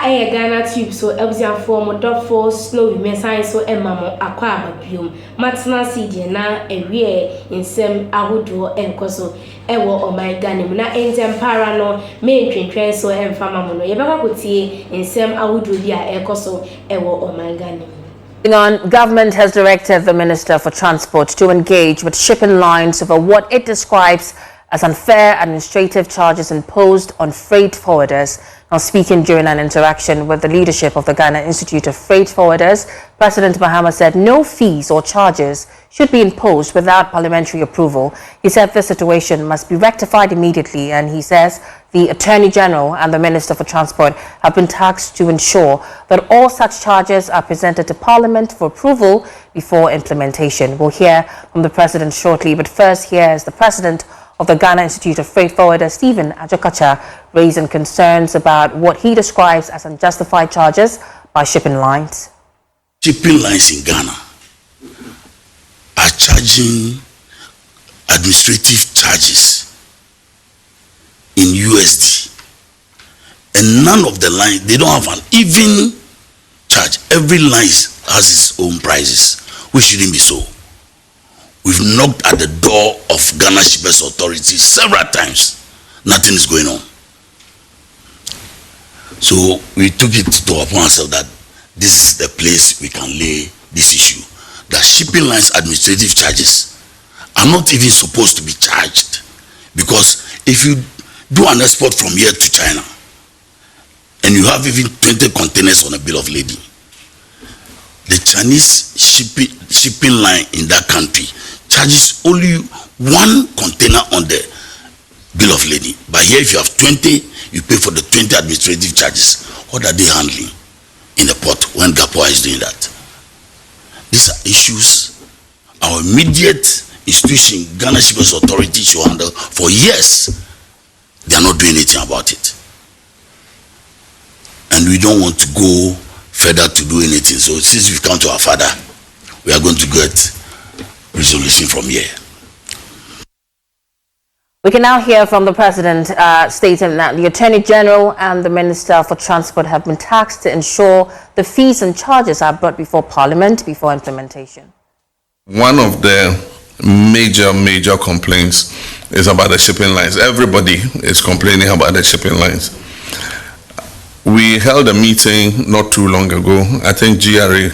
a Ghanatube so ebuzia for modofo slow mesan so emamo akwa ababiom matna CD na ewie insem ahodo enkoso ewo oman Ghana na entempara no mentwentwen so emfama mo no yebeka kotie insem ahodo bi a ekoso ewo oman Ghana. Government has directed the Minister for Transport to engage with shipping lines over what it describes as unfair administrative charges imposed on freight forwarders. Now, speaking during an interaction with the leadership of the Ghana Institute of Freight Forwarders, President Mahama said no fees or charges should be imposed without parliamentary approval. He said this situation must be rectified immediately, and he says the Attorney General and the Minister for Transport have been tasked to ensure that all such charges are presented to Parliament for approval before implementation. We'll hear from the President shortly, but first here is the President of the Ghana Institute of Freight Forwarders, Stephen Ajokacha, raising concerns about what he describes as unjustified charges by shipping lines. Shipping lines in Ghana are charging administrative charges in USD, and none of the lines, they don't have an even charge. Every line has its own prices, which shouldn't be so. We've knocked at the door of Ghana Shippers Authority several times. Nothing is going on. So we took it upon ourselves that this is the place we can lay this issue. That shipping lines administrative charges are not even supposed to be charged, because if you do an export from here to China and you have even 20 containers on a bill of lading, the Chinese shipping line in that country charges only one container on the bill of lading. But here, if you have 20, you pay for the 20 administrative charges. What are they handling in the port when GAPOA is doing that? These are issues our immediate institution, Ghana Shippers Authority, should handle. For years, they are not doing anything about it. And we don't want to go further to do anything. So since we've come to our father, we are going to get resolution from here. We can now hear from the President stating that the Attorney General and the Minister for Transport have been tasked to ensure the fees and charges are brought before Parliament before implementation. One of the major complaints is about the shipping lines. Everybody is complaining about the shipping lines. We held a meeting not too long ago. I think GRA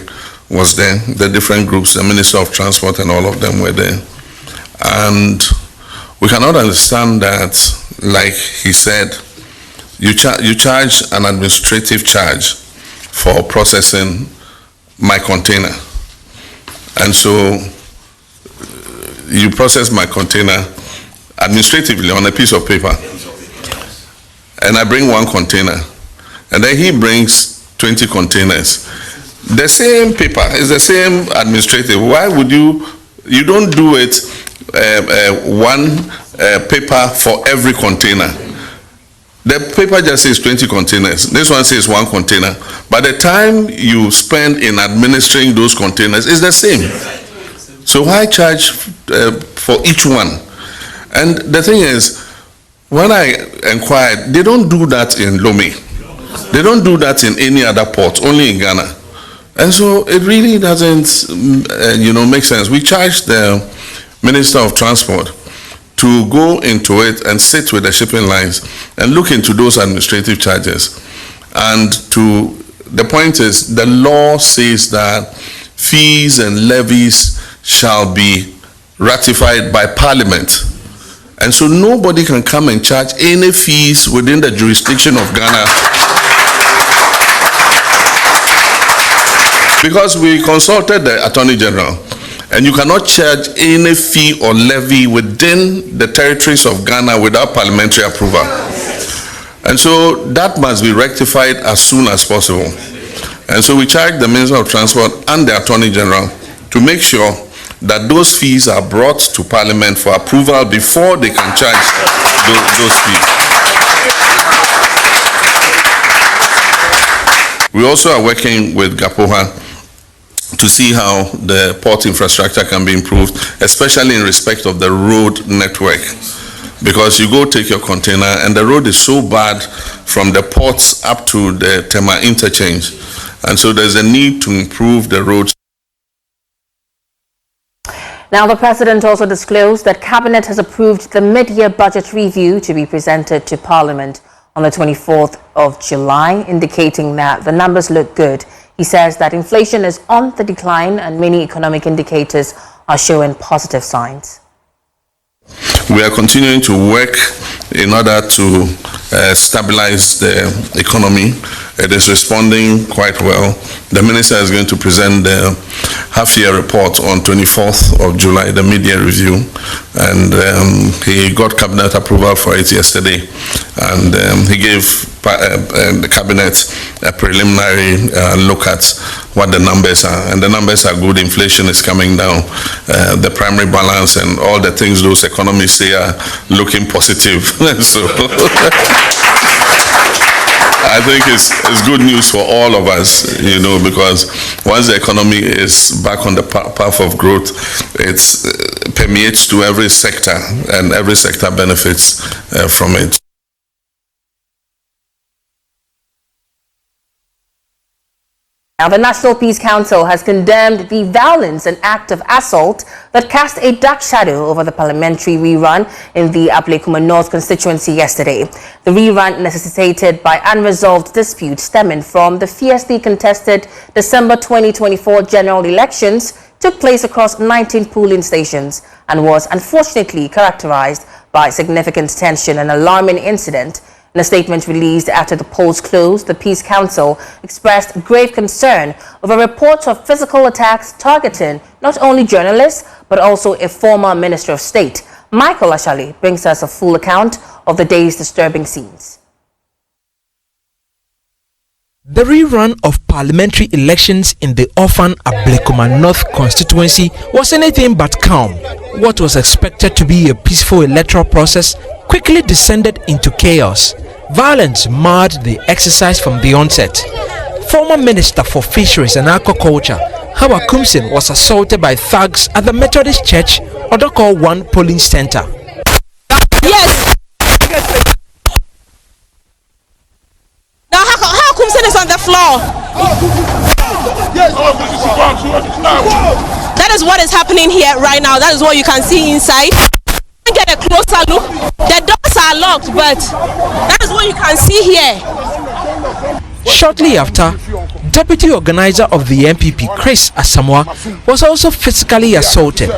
was there, the different groups, the Minister of Transport and all of them were there. And we cannot understand that, like he said, you charge an administrative charge for processing my container. And so you process my container administratively on a piece of paper. And I bring one container. And then he brings 20 containers. The same paper is the same administrative. Why would you don't do it one paper for every container? The paper just says 20 containers. This one says one container. By the time you spend in administering those containers, it's the same. So why charge for each one? And the thing is, when I inquired, they don't do that in Lomé. They don't do that in any other port, only in Ghana. And so it really doesn't, make sense. We charged the Minister of Transport to go into it and sit with the shipping lines and look into those administrative charges. And the point is, the law says that fees and levies shall be ratified by Parliament. And so nobody can come and charge any fees within the jurisdiction of Ghana. Because we consulted the Attorney General, and you cannot charge any fee or levy within the territories of Ghana without parliamentary approval. And so that must be rectified as soon as possible. And so we charged the Minister of Transport and the Attorney General to make sure that those fees are brought to Parliament for approval before they can charge those fees. We also are working with GAPOA to see how the port infrastructure can be improved, especially in respect of the road network. because you go take your container and the road is so bad from the ports up to the Tema interchange. And so there's a need to improve the roads. Now, the president also disclosed that Cabinet has approved the mid-year budget review to be presented to Parliament on the 24th of July, indicating that the numbers look good. He says that inflation is on the decline and many economic indicators are showing positive signs. We are continuing to work in order to stabilize the economy. It is responding quite well. The minister is going to present the half-year report on 24th of July, the mid-year review, and he got cabinet approval for it yesterday, and he gave the cabinet a preliminary look at what the numbers are, and the numbers are good. Inflation is coming down, the primary balance and all the things those economists say are looking positive. So I think it's good news for all of us, you know, because once the economy is back on the path of growth, it permeates to every sector, and every sector benefits from it. Now, the National Peace Council has condemned the violence and act of assault that cast a dark shadow over the parliamentary rerun in the Ablekuma North constituency yesterday. The rerun necessitated by unresolved disputes stemming from the fiercely contested December 2024 general elections took place across 19 polling stations and was unfortunately characterized by significant tension and alarming incident. In a statement released after the polls closed, the Peace Council expressed grave concern over reports of physical attacks targeting not only journalists, but also a former Minister of State. Michael Ashali brings us a full account of the day's disturbing scenes. The rerun of parliamentary elections in the orphan Ablekuma North constituency was anything but calm. What was expected to be a peaceful electoral process quickly descended into chaos. Violence marred the exercise from the onset. Former Minister for Fisheries and Aquaculture, Hawa Kumsin, was assaulted by thugs at the Methodist Church, Odoko 1 polling center. Yes. Now Hawa Kumsin is on the floor. That is what is happening here right now. That is what you can see inside. Get a closer look. The doors are locked, but that is what you can see here. Shortly after, deputy organizer of the MPP, Chris Asamoah, was also physically assaulted.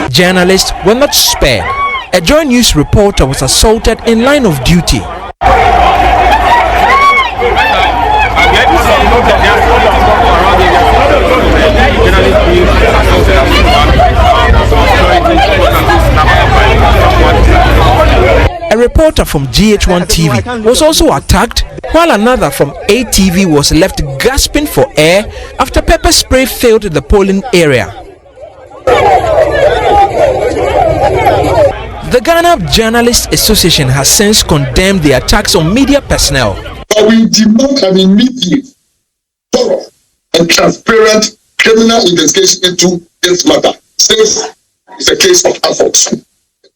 Journalists were not spared. A Joy News reporter was assaulted in line of duty. A reporter from GH1 TV was also attacked, while another from ATV was left gasping for air after pepper spray filled the polling area. The Ghana Journalists Association has since condemned the attacks on media personnel. But we demand an immediate, thorough, and transparent criminal investigation into this matter. Since it's a case of assault.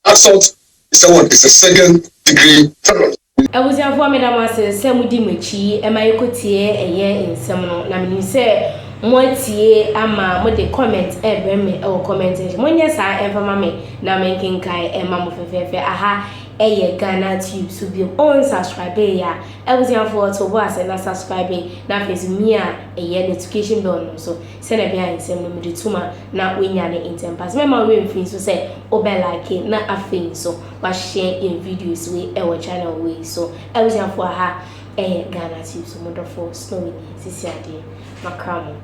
Assault is a second-degree terror. I was informed that I was saying, "Mudimuchi, am I could hear a year in Seminole?" Namini say, "Moitie, ama, mo de comment, me or commentation. When yes, I ever mammy, na making kai, and mamma fefe, aha, a Ghanatube, so be on subscribe ya. I was informed to was and not subscribing, na face me a year education bill, so send a behind Seminole Tuma, not win any in tempers. Member will free to say, Obella, not a thing, so was share in videos with our channel way. So I was informed for her. Ghanatube, so wonderful, snowy, Sissy, Macram.